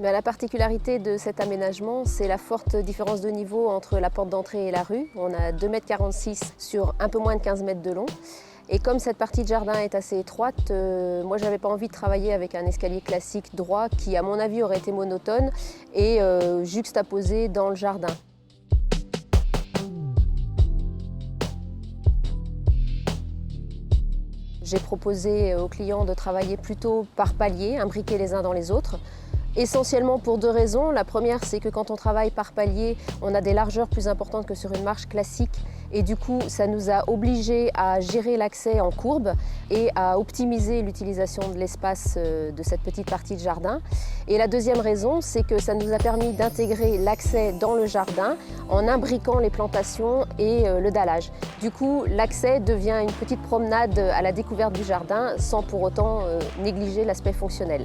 La particularité de cet aménagement, c'est la forte différence de niveau entre la porte d'entrée et la rue. On a 2,46 m sur un peu moins de 15 mètres de long. Et comme cette partie de jardin est assez étroite, moi j'avais pas envie de travailler avec un escalier classique droit qui à mon avis aurait été monotone et juxtaposé dans le jardin. J'ai proposé aux clients de travailler plutôt par paliers, imbriqués les uns dans les autres. Essentiellement pour deux raisons. La première, c'est que quand on travaille par palier, on a des largeurs plus importantes que sur une marche classique et du coup, ça nous a obligés à gérer l'accès en courbe et à optimiser l'utilisation de l'espace de cette petite partie de jardin. Et la deuxième raison, c'est que ça nous a permis d'intégrer l'accès dans le jardin en imbriquant les plantations et le dallage. Du coup, l'accès devient une petite promenade à la découverte du jardin sans pour autant négliger l'aspect fonctionnel.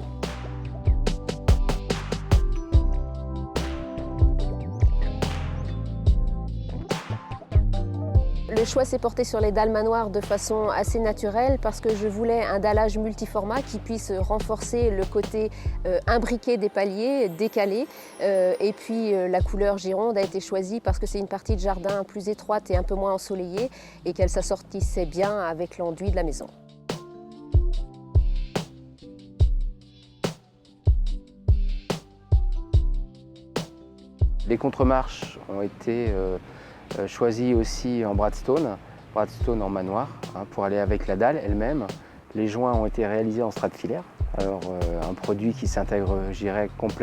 Le choix s'est porté sur les dalles manoirs de façon assez naturelle parce que je voulais un dallage multiformat qui puisse renforcer le côté imbriqué des paliers, décalé. Et puis la couleur gironde a été choisie parce que c'est une partie de jardin plus étroite et un peu moins ensoleillée et qu'elle s'assortissait bien avec l'enduit de la maison. Les contremarches ont été choisies aussi en Bradstone en manoir, pour aller avec la dalle elle-même. Les joints ont été réalisés en strate filaire, alors un produit qui s'intègre, je dirais, complètement